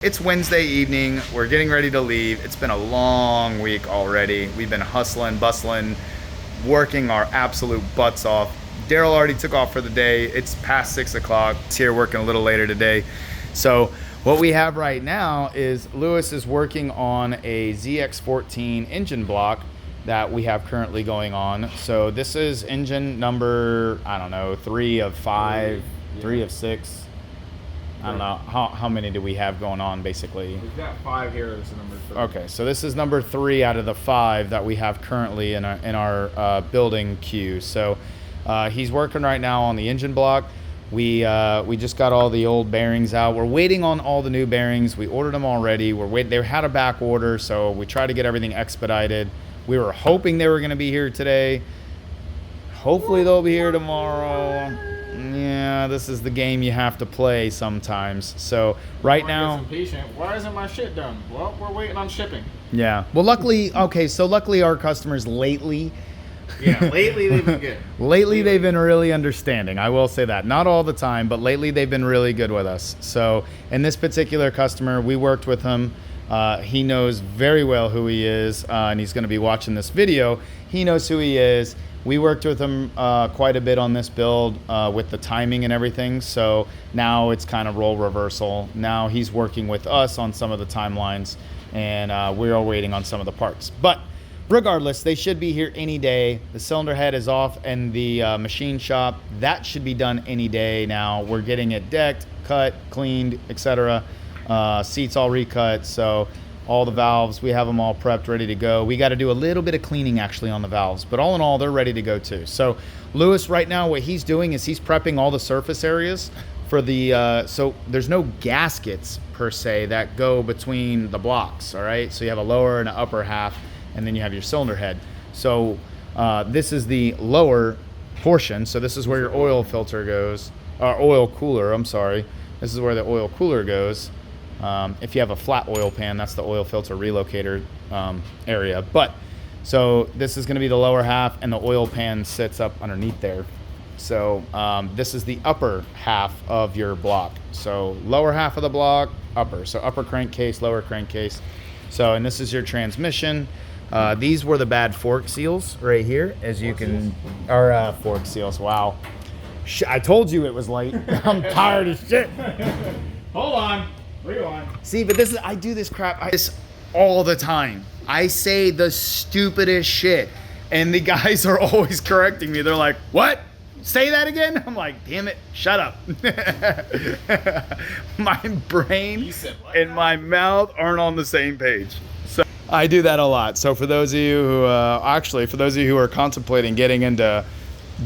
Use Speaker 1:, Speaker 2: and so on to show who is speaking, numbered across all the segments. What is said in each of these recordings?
Speaker 1: It's Wednesday evening, we're getting ready to leave. It's been a long week already. We've been hustling, bustling, working our absolute butts off. Daryl already took off for the day. It's past 6 o'clock. He's here working a little later today. So what we have right now is Lewis is working on a ZX14 engine block that we have currently going on. So this is engine number, I don't know, 3 of 5, 3 of 6. I don't know, how many do we have going on, basically?
Speaker 2: We've got 5 here, this is number 3.
Speaker 1: Okay, so this is number 3 out of the 5 that we have currently in our building queue. So he's working right now on the engine block. We just got all the old bearings out. We're waiting on all the new bearings. We ordered them already. They had a back order, so we tried to get everything expedited. We were hoping they were gonna be here today. Hopefully they'll be here tomorrow. Yeah, this is the game you have to play sometimes. So right now,
Speaker 2: impatient. Why isn't my shit done? Well, we're waiting on shipping.
Speaker 1: Yeah. Well, luckily our customers lately.
Speaker 2: Yeah, lately they've been good.
Speaker 1: Lately they've been really understanding. I will say that. Not all the time, but lately they've been really good with us. So in this particular customer, we worked with him. He knows very well who he is, and he's going to be watching this video. He knows who he is. We worked with him quite a bit on this build with the timing and everything. So now it's kind of role reversal. Now he's working with us on some of the timelines, and we are waiting on some of the parts. But regardless, they should be here any day. The cylinder head is off in the machine shop. That should be done any day now. We're getting it decked, cut, cleaned, etc. Seats all recut. So all the valves, we have them all prepped, ready to go. We got to do a little bit of cleaning actually on the valves, but all in all, they're ready to go too. So Lewis right now, what he's doing is he's prepping all the surface areas for the, so there's no gaskets per se that go between the blocks, all right? So you have a lower and an upper half, and then you have your cylinder head. So this is the lower portion. So this is where your oil filter goes, or oil cooler, I'm sorry. This is where the oil cooler goes. If you have a flat oil pan, that's the oil filter relocator area. But so this is going to be the lower half, and the oil pan sits up underneath there. So this is the upper half of your block. So lower half of the block, upper. So upper crankcase, lower crankcase. So, and this is your transmission. These were the bad fork seals right here, as you can, or fork seals. Wow. I told you it was late. I'm tired of shit.
Speaker 2: Hold on. Rewind.
Speaker 1: See, but this is, I do this crap all the time. I say the stupidest shit, and the guys are always correcting me. They're like, what? Say that again? I'm like, damn it, shut up. My brain and my mouth aren't on the same page. So I do that a lot. So for those of you who, for those of you who are contemplating getting into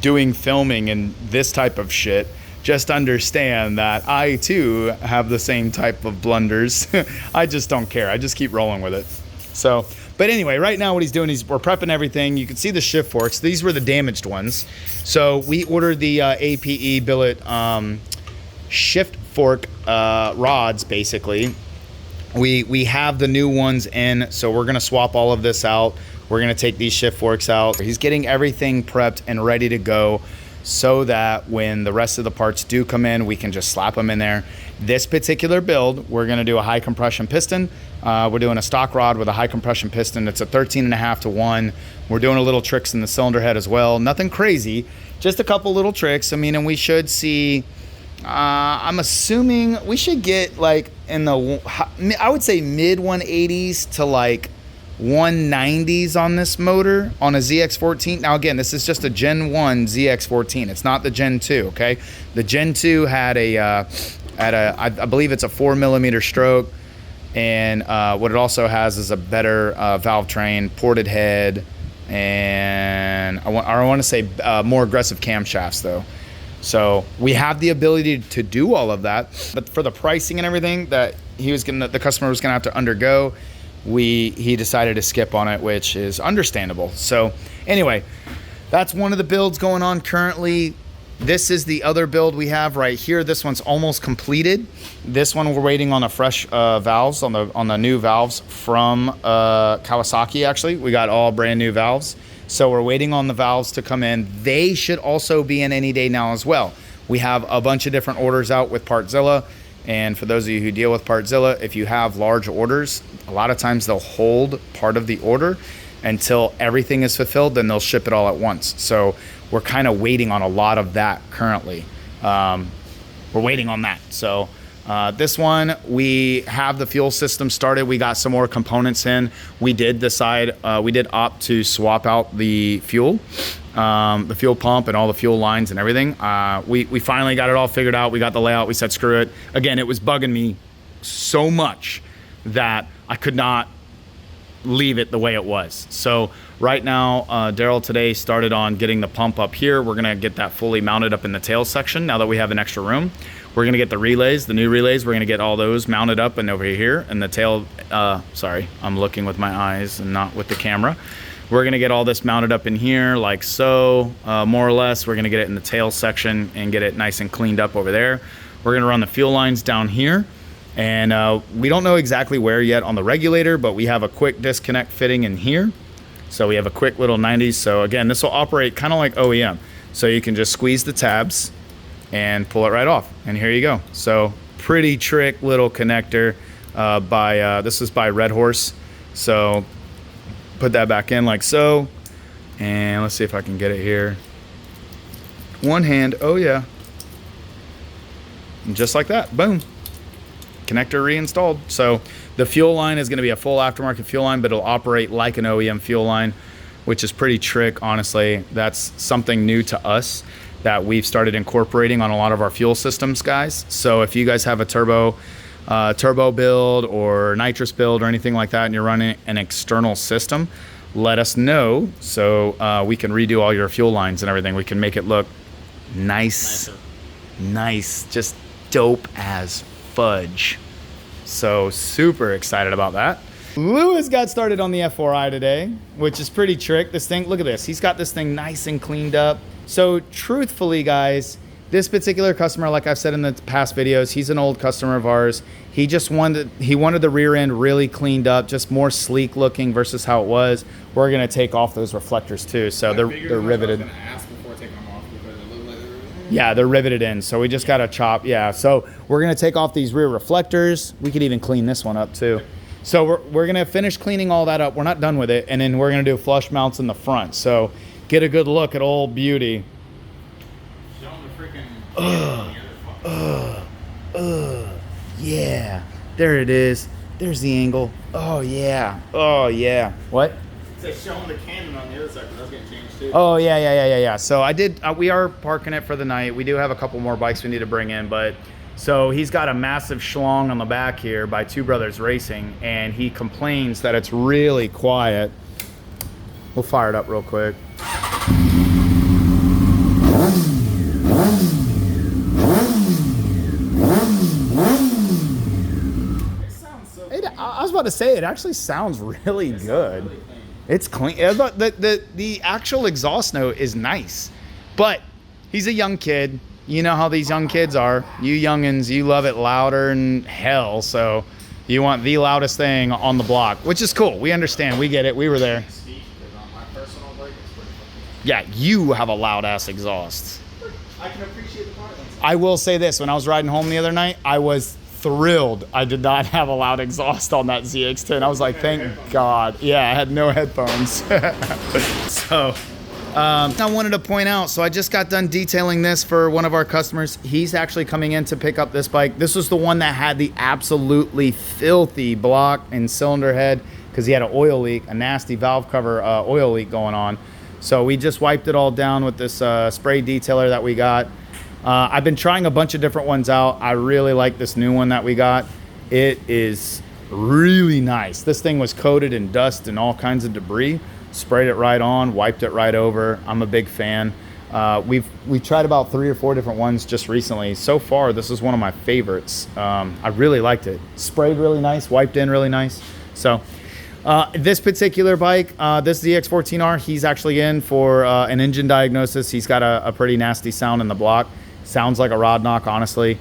Speaker 1: doing filming and this type of shit, just understand that I too have the same type of blunders. I just don't care. I just keep rolling with it. So, but anyway, right now what he's doing is we're prepping everything. You can see the shift forks. These were the damaged ones. So we ordered the APE billet shift fork rods, basically. We have the new ones in, so we're gonna swap all of this out. We're gonna take these shift forks out. He's getting everything prepped and ready to go, so that when the rest of the parts do come in, we can just slap them in there. This particular build, we're gonna do a high compression piston. We're doing a stock rod with a high compression piston. It's a 13.5-to-1. We're doing a little tricks in the cylinder head as well. Nothing crazy, just a couple little tricks. I mean, and we should see, I'm assuming we should get like in the, I would say mid 180s to like 190s on this motor on a ZX14. Now again, this is just a Gen 1 ZX14. It's not the Gen 2, okay? The Gen 2 had I believe it's a 4mm stroke, and what it also has is a better valve train, ported head, and I want to say more aggressive camshafts though. So we have the ability to do all of that, but for the pricing and everything that the customer was gonna have to undergo, he decided to skip on it, which is understandable. So anyway, that's one of the builds going on currently. This is the other build we have right here. This one's almost completed. This one we're waiting on the fresh valves, on the new valves from Kawasaki. Actually, we got all brand new valves, so we're waiting on the valves to come in. They should also be in any day now as well. We have a bunch of different orders out with Partzilla. And for those of you who deal with Partzilla, if you have large orders, a lot of times they'll hold part of the order until everything is fulfilled, then they'll ship it all at once. So we're kind of waiting on a lot of that currently. We're waiting on that. So this one, we have the fuel system started. We got some more components in. We did decide, we did opt to swap out the fuel pump and all the fuel lines and everything. We finally got it all figured out. We got the layout. We said, screw it. Again, it was bugging me so much that I could not leave it the way it was. So right now, Daryl today started on getting the pump up here. We're gonna get that fully mounted up in the tail section now that we have an extra room. We're gonna get the relays, the new relays, we're gonna get all those mounted up and over here. And the tail, sorry, I'm looking with my eyes and not with the camera. We're gonna get all this mounted up in here like so, more or less. We're gonna get it in the tail section and get it nice and cleaned up over there. We're gonna run the fuel lines down here. And we don't know exactly where yet on the regulator, but we have a quick disconnect fitting in here. So we have a quick little 90s. So again, this will operate kind of like OEM. So you can just squeeze the tabs and pull it right off. And here you go. So pretty trick little connector this is by Red Horse. So put that back in like so. And let's see if I can get it here. One hand, oh yeah. And just like that, boom. Connector reinstalled. So the fuel line is going to be a full aftermarket fuel line, but it'll operate like an OEM fuel line, which is pretty trick. Honestly, that's something new to us that we've started incorporating on a lot of our fuel systems, guys. So if you guys have a turbo build or nitrous build or anything like that, and you're running an external system, let us know so we can redo all your fuel lines and everything. We can make it look nice, just dope as fudge. So super excited about that. Lewis got started on the F4i today, which is pretty trick. This thing, look at this. He's got this thing nice and cleaned up. So truthfully, guys, this particular customer, like I've said in the past videos, he's an old customer of ours. He just wanted the rear end really cleaned up, just more sleek looking versus how it was. We're gonna take off those reflectors too. So they're riveted. Yeah, they're riveted in, so we just got to chop. Yeah, so we're going to take off these rear reflectors. We could even clean this one up too. So we're going to finish cleaning all that up. We're not done with it, and then we're going to do flush mounts in the front. So get a good look at old beauty.
Speaker 2: Show them the freaking
Speaker 1: yeah, there it is. There's the angle. Oh yeah, oh yeah. What?
Speaker 2: It says show them the cannon on the other side, but that's going to change too.
Speaker 1: Oh yeah. So I did. We are parking it for the night. We do have a couple more bikes we need to bring in, but so he's got a massive schlong on the back here by Two Brothers Racing, and he complains that it's really quiet. We'll fire it up real quick. I was about to say, it actually sounds really good. It's clean. The actual exhaust note is nice, but he's a young kid. You know how these young kids are. You youngins, you love it louder than hell, so you want the loudest thing on the block, which is cool. We understand. We get it. We were there. Yeah, you have a loud ass exhaust.
Speaker 2: I can appreciate the product.
Speaker 1: I will say this, when I was riding home the other night, I was thrilled I did not have a loud exhaust on that ZX10. I was like, thank God. Yeah, I had no headphones. So I wanted to point out, so I just got done detailing this for one of our customers. He's actually coming in to pick up this bike. This was the one that had the absolutely filthy block and cylinder head because he had an oil leak, a nasty valve cover oil leak going on. So we just wiped it all down with this spray detailer that we got. I've been trying a bunch of different ones out. I really like this new one that we got. It is really nice. This thing was coated in dust and all kinds of debris. Sprayed it right on, wiped it right over. I'm a big fan. We've tried about 3 or 4 different ones just recently. So far, this is one of my favorites. I really liked it. Sprayed really nice, wiped in really nice. So this particular bike, this ZX14R, he's actually in for an engine diagnosis. He's got a pretty nasty sound in the block. Sounds like a rod knock, honestly.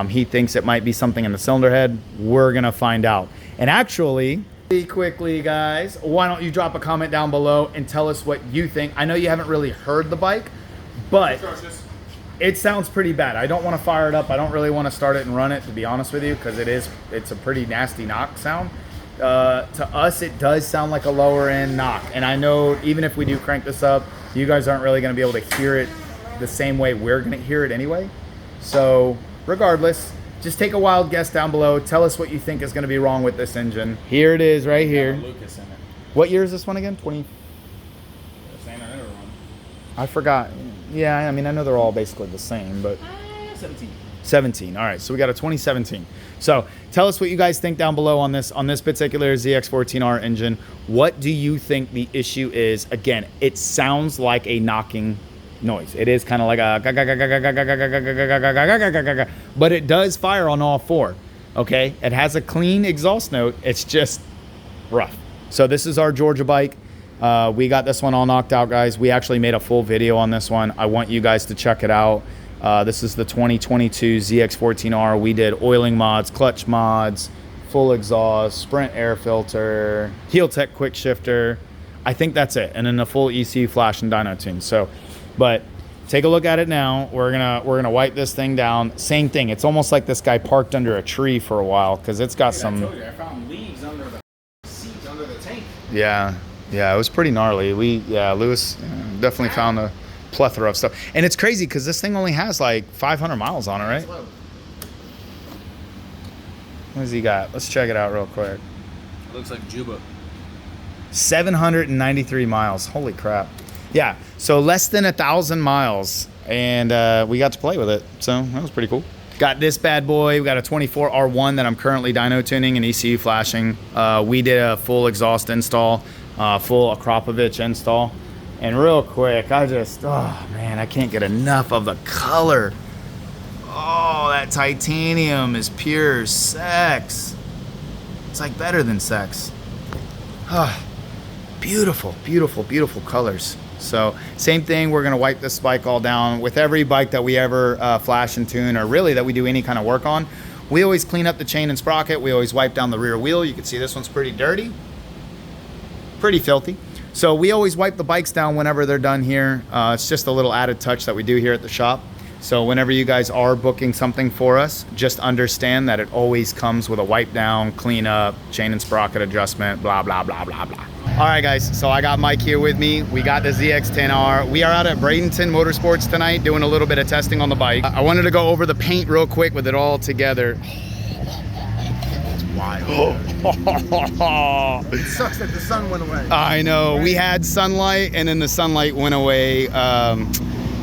Speaker 1: He thinks it might be something in the cylinder head. We're gonna find out. And actually, quickly guys, why don't you drop a comment down below and tell us what you think. I know you haven't really heard the bike, but it sounds pretty bad. I don't want to fire it up. I don't really want to start it and run it, to be honest with you, because it's a pretty nasty knock sound. To us, it does sound like a lower end knock. And I know even if we do crank this up, you guys aren't really going to be able to hear it the same way we're going to hear it anyway. So regardless, just take a wild guess down below. Tell us what you think is going to be wrong with this engine. Here it is right here.
Speaker 2: Lucas in it.
Speaker 1: What year is this one again? 20? I forgot. Yeah, I mean, I know they're all basically the same, but
Speaker 2: 17.
Speaker 1: 17. All right, so we got a 2017. So tell us what you guys think down below on this particular ZX14R engine. What do you think the issue is? Again, it sounds like a knocking noise. It is kind of like a, but it does fire on all four. Okay, it has a clean exhaust note. It's just rough. So this is our Georgia bike. We got this one all knocked out, guys. We actually made a full video on this one. I want you guys to check it out. This is the 2022 ZX14R. We did oiling mods, clutch mods, full exhaust, Sprint air filter, Heel Tech quick shifter. I think that's it. And then the full ECU flash and dyno tune. So, but take a look at it now. We're gonna wipe this thing down. Same thing. It's almost like this guy parked under a tree for a while because it's got some.
Speaker 2: I told you, I found leaves under the seats under the tank.
Speaker 1: Yeah, it was pretty gnarly. Lewis definitely found a plethora of stuff. And it's crazy because this thing only has like 500 miles on it, right? What does he got? Let's check it out real quick.
Speaker 2: It looks like Juba.
Speaker 1: 793 miles. Holy crap. Yeah, so less than 1,000 miles, and we got to play with it, so that was pretty cool. Got this bad boy. We got a 24R1 that I'm currently dyno tuning and ECU flashing. We did a full exhaust install, full Akrapovic install. And real quick, oh man, I can't get enough of the color. Oh, that titanium is pure sex. It's like better than sex. Beautiful, beautiful, beautiful colors. So same thing, we're gonna wipe this bike all down. With every bike that we ever flash and tune, or really that we do any kind of work on, we always clean up the chain and sprocket. We always wipe down the rear wheel. You can see this one's pretty dirty, pretty filthy. So we always wipe the bikes down whenever they're done here. It's just a little added touch that we do here at the shop. So whenever you guys are booking something for us, just understand that it always comes with a wipe down, clean up, chain and sprocket adjustment, blah, blah, blah, blah, blah. All right, guys, so I got Mike here with me. We got the ZX10R. We are out at Bradenton Motorsports tonight doing a little bit of testing on the bike. I wanted to go over the paint real quick with it all together. It's wild.
Speaker 2: It sucks that the sun went away.
Speaker 1: I know. We had sunlight, and then the sunlight went away.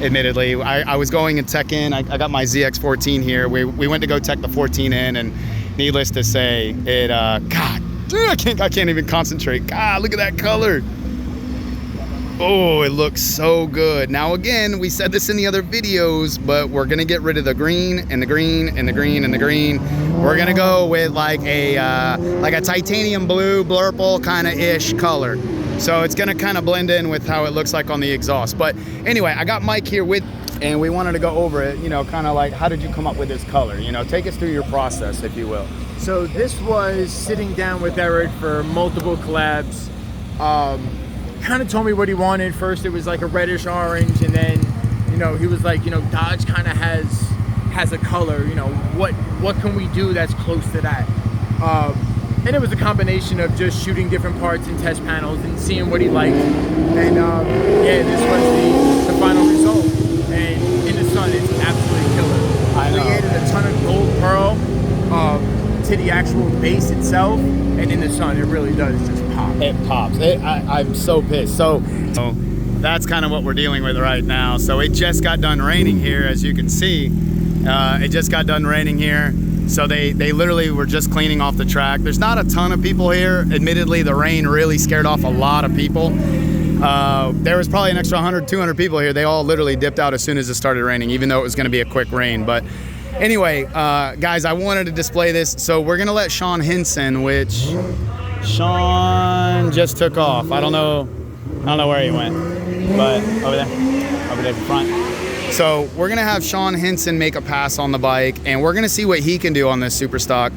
Speaker 1: Admittedly, I was going and tech in. I got my ZX14 here. We went to go tech the 14 in, and needless to say, it God, dude, I can't even concentrate. God, look at that color. Oh, it looks so good. Now again, we said this in the other videos, but we're gonna get rid of the green and the green and the green and the green. We're gonna go with like a titanium blue, blurple kind of ish color. So it's gonna kind of blend in with how it looks like on the exhaust. But anyway, I got Mike here with, and we wanted to go over it, you know, kind of like, how did you come up with this color? You know, take us through your process, if you will.
Speaker 3: So this was sitting down with Eric for multiple collabs. Kind of told me what he wanted. First it was like a reddish orange, and then, you know, he was like, you know, Dodge kind of has a color, you know, what can we do that's close to that? And it was a combination of just shooting different parts and test panels and seeing what he liked. And yeah, this was the final result. And in the sun, it's absolutely killer.
Speaker 1: I know.
Speaker 3: We added a ton of gold pearl to the actual base itself, and in the sun, it really does just pop.
Speaker 1: It pops. I'm so pissed. So that's kind of what we're dealing with right now. So it just got done raining here, as you can see. It just got done raining here. So they literally were just cleaning off the track. There's not a ton of people here. Admittedly, the rain really scared off a lot of people. There was probably an extra 100, 200 people here. They all literally dipped out as soon as it started raining, even though it was gonna be a quick rain. But anyway, guys, I wanted to display this. So we're gonna let Sean Henson, which Sean just took off. I don't know where he went, but over there in front. So we're gonna have Sean Henson make a pass on the bike, and we're gonna see what he can do on this super stock,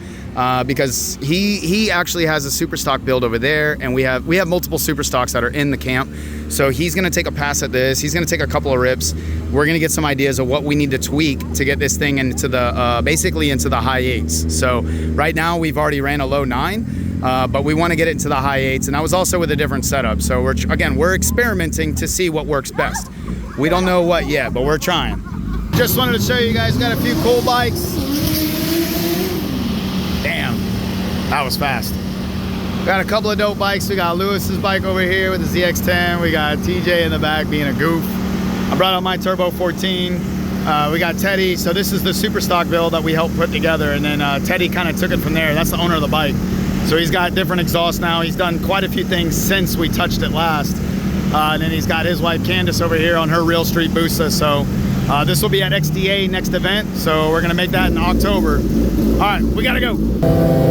Speaker 1: because he actually has a super stock build over there, and we have multiple super stocks that are in the camp. So he's gonna take a pass at this. He's gonna take a couple of rips. We're gonna get some ideas of what we need to tweak to get this thing into the, basically into the high 8s. So right now we've already ran a low 9, but we wanna get it into the high 8s. And I was also with a different setup. So we're experimenting to see what works best. We don't know what yet, but we're trying. Just wanted to show you guys, got a few cool bikes. Damn, that was fast. Got a couple of dope bikes. We got Lewis's bike over here with the ZX10. We got TJ in the back being a goof. I brought out my Turbo 14. We got Teddy. So this is the super stock build that we helped put together. And then Teddy kind of took it from there. That's the owner of the bike. So he's got different exhausts now. He's done quite a few things since we touched it last. And then he's got his wife Candace over here on her Real Street Busa. So this will be at XDA next event. So we're gonna make that in October. All right, we gotta go.